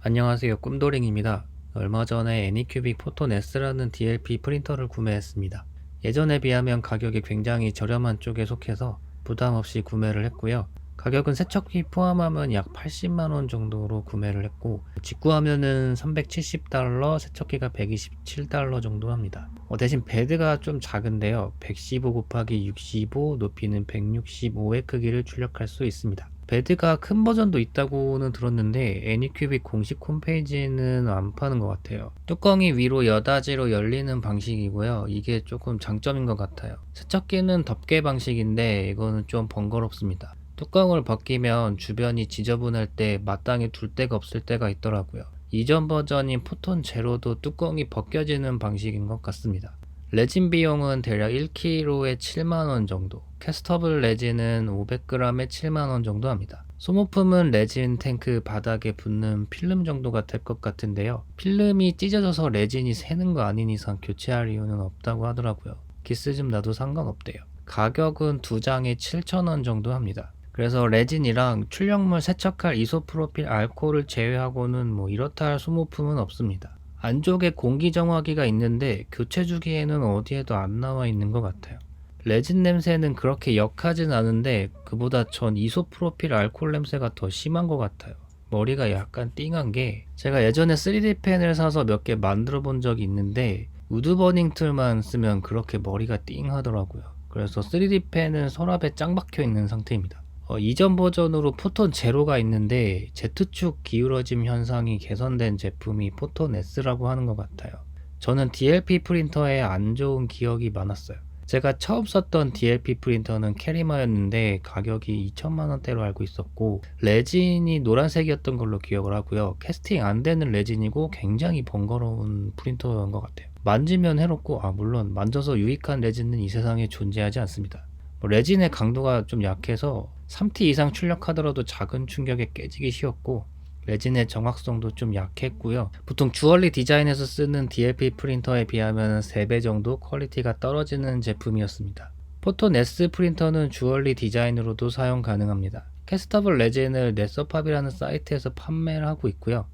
안녕하세요. 꿈도링입니다. 얼마 전에 애니큐빅 포톤 S라는 DLP 프린터를 구매했습니다. 예전에 비하면 가격이 굉장히 저렴한 쪽에 속해서 부담 없이 구매를 했고요. 가격은 세척기 포함하면 약 80만원 정도로 구매를 했고, 직구하면은 370달러, 세척기가 127달러 정도 합니다. 대신 베드가 좀 작은데요. 115 곱하기 65, 높이는 165의 크기를 출력할 수 있습니다. 베드가 큰 버전도 있다고는 들었는데 애니큐빅 공식 홈페이지는 안 파는 것 같아요. 뚜껑이 위로 여닫이로 열리는 방식이고요. 이게 조금 장점인 것 같아요. 세척기는 덮개 방식인데 이거는 좀 번거롭습니다. 뚜껑을 벗기면 주변이 지저분할 때 마땅히 둘 데가 없을 때가 있더라고요. 이전 버전인 포톤 제로도 뚜껑이 벗겨지는 방식인 것 같습니다. 레진 비용은 대략 1kg에 7만원 정도, 캐스터블 레진은 500g에 7만원 정도 합니다. 소모품은 레진 탱크 바닥에 붙는 필름 정도가 될 것 같은데요. 필름이 찢어져서 레진이 새는 거 아닌 이상 교체할 이유는 없다고 하더라고요. 기스 좀 나도 상관없대요. 가격은 두 장에 7,000원 정도 합니다. 그래서 레진이랑 출력물 세척할 이소프로필 알코올을 제외하고는 뭐 이렇다 할 소모품은 없습니다. 안쪽에 공기 정화기가 있는데 교체 주기에는 어디에도 안 나와 있는 것 같아요. 레진 냄새는 그렇게 역하진 않은데 그보다 전 이소프로필 알코올 냄새가 더 심한 것 같아요. 머리가 약간 띵한 게, 제가 예전에 3D 펜을 사서 몇 개 만들어 본 적이 있는데 우드버닝 툴만 쓰면 그렇게 머리가 띵하더라고요. 그래서 3D 펜은 서랍에 짱 박혀 있는 상태입니다. 이전 버전으로 포톤 제로가 있는데 Z축 기울어짐 현상이 개선된 제품이 포톤 S라고 하는 것 같아요. 저는 DLP 프린터에 안 좋은 기억이 많았어요. 제가 처음 썼던 DLP 프린터는 캐리마였는데 가격이 2천만원대로 알고 있었고, 레진이 노란색이었던 걸로 기억을 하고요. 캐스팅 안 되는 레진이고 굉장히 번거로운 프린터인 것 같아요. 만지면 해롭고, 물론 만져서 유익한 레진은 이 세상에 존재하지 않습니다. 레진의 강도가 좀 약해서 3T 이상 출력하더라도 작은 충격에 깨지기 쉬웠고, 레진의 정확성도 좀 약했고요. 보통 주얼리 디자인에서 쓰는 DLP 프린터에 비하면 3배 정도 퀄리티가 떨어지는 제품이었습니다. 포톤 S 프린터는 주얼리 디자인으로도 사용 가능합니다. 캐스터블 레진을 넷서팝이라는 사이트에서 판매를 하고 있고요.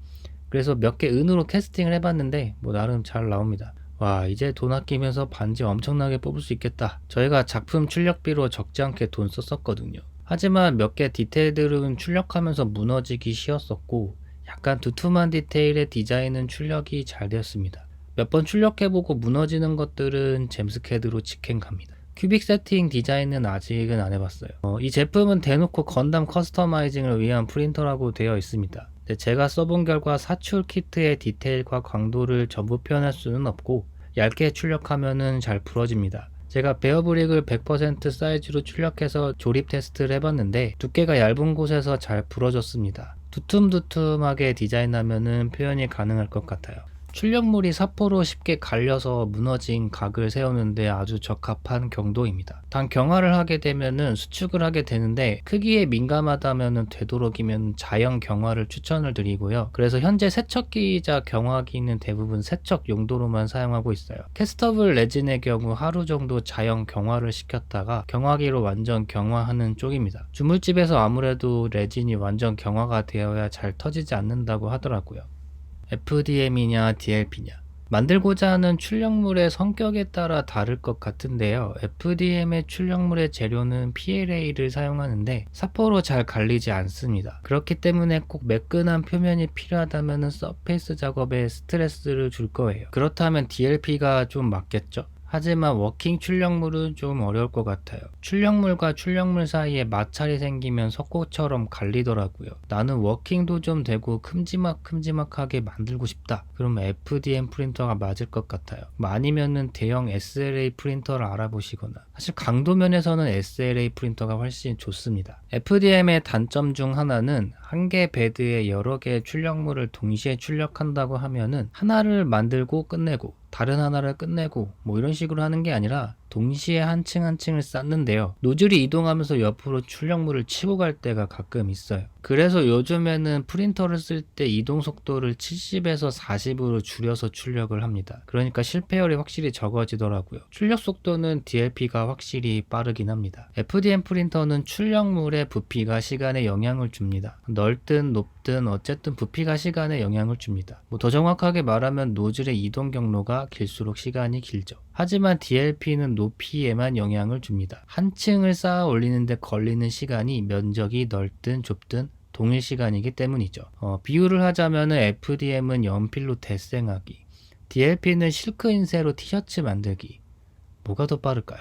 그래서 몇 개 은으로 캐스팅을 해봤는데 나름 잘 나옵니다. 와, 이제 돈 아끼면서 반지 엄청나게 뽑을 수 있겠다. 저희가 작품 출력비로 적지 않게 돈 썼었거든요. 하지만 몇 개 디테일들은 출력하면서 무너지기 쉬웠었고, 약간 두툼한 디테일의 디자인은 출력이 잘 되었습니다. 몇 번 출력해보고 무너지는 것들은 잼스캐드로 직행 갑니다. 큐빅 세팅 디자인은 아직은 안 해봤어요. 이 제품은 대놓고 건담 커스터마이징을 위한 프린터라고 되어 있습니다. 제가 써본 결과 사출 키트의 디테일과 광도를 전부 표현할 수는 없고, 얇게 출력하면은 잘 부러집니다. 제가 베어브릭을 100% 사이즈로 출력해서 조립 테스트를 해봤는데 두께가 얇은 곳에서 잘 부러졌습니다. 두툼두툼하게 디자인하면은 표현이 가능할 것 같아요. 출력물이 사포로 쉽게 갈려서 무너진 각을 세우는데 아주 적합한 경도입니다. 단 경화를 하게 되면은 수축을 하게 되는데, 크기에 민감하다면은 되도록이면 자연 경화를 추천을 드리고요. 그래서 현재 세척기이자 경화기는 대부분 세척 용도로만 사용하고 있어요. 캐스터블 레진의 경우 하루 정도 자연 경화를 시켰다가 경화기로 완전 경화하는 쪽입니다. 주물집에서 아무래도 레진이 완전 경화가 되어야 잘 터지지 않는다고 하더라고요. FDM이냐 DLP냐, 만들고자 하는 출력물의 성격에 따라 다를 것 같은데요. FDM의 출력물의 재료는 PLA를 사용하는데 사포로 잘 갈리지 않습니다. 그렇기 때문에 꼭 매끈한 표면이 필요하다면 서페이스 작업에 스트레스를 줄 거예요. 그렇다면 DLP가 좀 맞겠죠? 하지만 워킹 출력물은 좀 어려울 것 같아요. 출력물과 출력물 사이에 마찰이 생기면 석고처럼 갈리더라고요. 나는 워킹도 좀 되고 큼지막하게 만들고 싶다. 그러면 FDM 프린터가 맞을 것 같아요. 아니면은 대형 SLA 프린터를 알아보시거나, 사실 강도 면에서는 SLA 프린터가 훨씬 좋습니다. FDM의 단점 중 하나는 한 개 베드에 여러 개의 출력물을 동시에 출력한다고 하면은 하나를 만들고 끝내고 다른 하나를 끝내고 이런 식으로 하는 게 아니라 동시에 한 층 한 층을 쌓는데요. 노즐이 이동하면서 옆으로 출력물을 치고 갈 때가 가끔 있어요. 그래서 요즘에는 프린터를 쓸 때 이동 속도를 70에서 40으로 줄여서 출력을 합니다. 그러니까 실패율이 확실히 적어지더라고요. 출력 속도는 DLP가 확실히 빠르긴 합니다. FDM 프린터는 출력물의 부피가 시간에 영향을 줍니다. 넓든 높든 어쨌든 부피가 시간에 영향을 줍니다. 더 정확하게 말하면 노즐의 이동 경로가 길수록 시간이 길죠. 하지만 DLP는 높이에만 영향을 줍니다. 한 층을 쌓아 올리는데 걸리는 시간이 면적이 넓든 좁든 동일 시간이기 때문이죠. 비유를 하자면 FDM은 연필로 데생하기, DLP는 실크 인쇄로 티셔츠 만들기. 뭐가 더 빠를까요?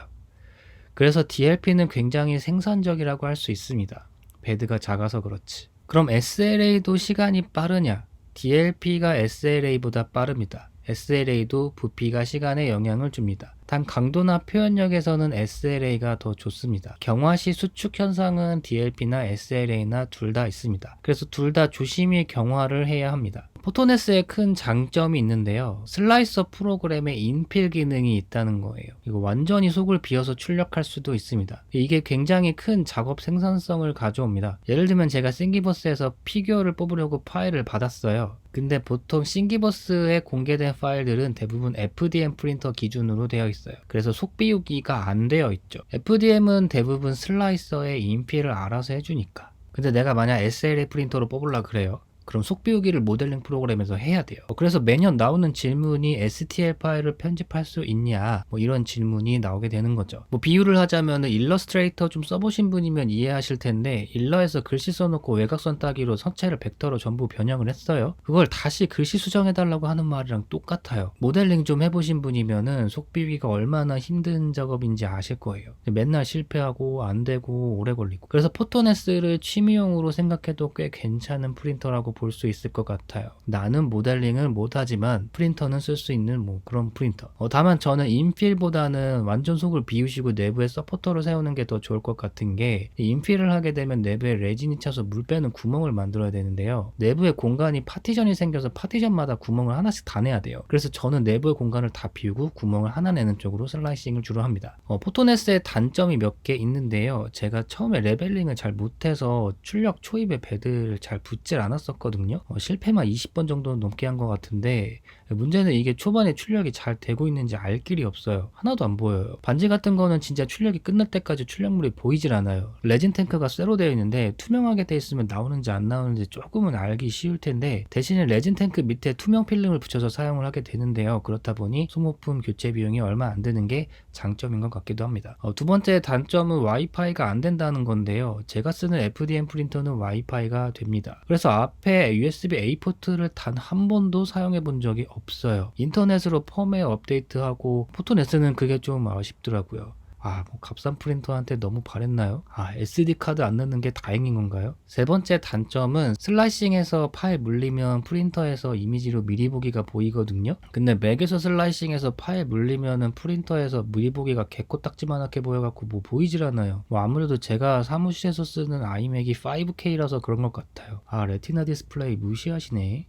그래서 DLP는 굉장히 생산적이라고 할 수 있습니다. 베드가 작아서 그렇지. 그럼 SLA도 시간이 빠르냐? DLP가 SLA보다 빠릅니다. SLA도 부피가 시간에 영향을 줍니다. 단 강도나 표현력에서는 SLA가 더 좋습니다. 경화시 수축 현상은 DLP나 SLA나 둘 다 있습니다. 그래서 둘 다 조심히 경화를 해야 합니다. 포토네스의 큰 장점이 있는데요. 슬라이서 프로그램에 인필 기능이 있다는 거예요. 이거 완전히 속을 비워서 출력할 수도 있습니다. 이게 굉장히 큰 작업 생산성을 가져옵니다. 예를 들면 제가 싱기버스에서 피규어를 뽑으려고 파일을 받았어요. 근데 보통 싱기버스에 공개된 파일들은 대부분 FDM 프린터 기준으로 되어 있어요. 그래서 속 비우기가 안 되어 있죠. FDM은 대부분 슬라이서의 인필을 알아서 해주니까. 근데 내가 만약 SLA 프린터로 뽑으려 그래요. 그럼 속 비우기를 모델링 프로그램에서 해야 돼요. 그래서 매년 나오는 질문이 STL 파일을 편집할 수 있냐, 이런 질문이 나오게 되는 거죠. 비유를 하자면 일러스트레이터 좀 써보신 분이면 이해하실 텐데, 일러에서 글씨 써놓고 외곽선 따기로 선체를 벡터로 전부 변형을 했어요. 그걸 다시 글씨 수정해달라고 하는 말이랑 똑같아요. 모델링 좀 해보신 분이면은 속 비우기가 얼마나 힘든 작업인지 아실 거예요. 맨날 실패하고 안 되고 오래 걸리고. 그래서 포토네스를 취미용으로 생각해도 꽤 괜찮은 프린터라고 볼 수 있을 것 같아요. 나는 모델링을 못하지만 프린터는 쓸 수 있는 그런 프린터. 다만 저는 인필보다는 완전 속을 비우시고 내부에 서포터를 세우는 게 더 좋을 것 같은 게, 인필을 하게 되면 내부에 레진이 차서 물 빼는 구멍을 만들어야 되는데요. 내부에 공간이 파티션이 생겨서 파티션마다 구멍을 하나씩 다 내야 돼요. 그래서 저는 내부의 공간을 다 비우고 구멍을 하나 내는 쪽으로 슬라이싱을 주로 합니다. 포토네스의 단점이 몇 개 있는데요. 제가 처음에 레벨링을 잘 못해서 출력 초입에 베드를 잘 붙질 않았었거든요. 실패만 20번 정도는 넘게 한 것 같은데, 문제는 이게 초반에 출력이 잘 되고 있는지 알 길이 없어요. 하나도 안 보여요. 반지 같은 거는 진짜 출력이 끝날 때까지 출력물이 보이질 않아요. 레진 탱크가 쇠로 되어 있는데 투명하게 되어 있으면 나오는지 안 나오는지 조금은 알기 쉬울 텐데, 대신에 레진 탱크 밑에 투명 필름을 붙여서 사용을 하게 되는데요. 그렇다 보니 소모품 교체 비용이 얼마 안 드는 게 장점인 것 같기도 합니다. 두 번째 단점은 와이파이가 안 된다는 건데요. 제가 쓰는 FDM 프린터는 와이파이가 됩니다. 그래서 앞에 USB-A 포트를 단 한 번도 사용해 본 적이 없어요. 인터넷으로 펌웨어 업데이트하고, 포토네스는 그게 좀 아쉽더라고요. 값싼 프린터한테 너무 바랬나요? SD카드 안 넣는 게 다행인 건가요? 세 번째 단점은 슬라이싱해서 파일 물리면 프린터에서 이미지로 미리 보기가 보이거든요. 근데 맥에서 슬라이싱해서 파일 물리면은 프린터에서 미리 보기가 개코딱지만하게 보여갖고 보이질 않아요. 아무래도 제가 사무실에서 쓰는 아이맥이 5K라서 그런 것 같아요. 레티나 디스플레이 무시하시네.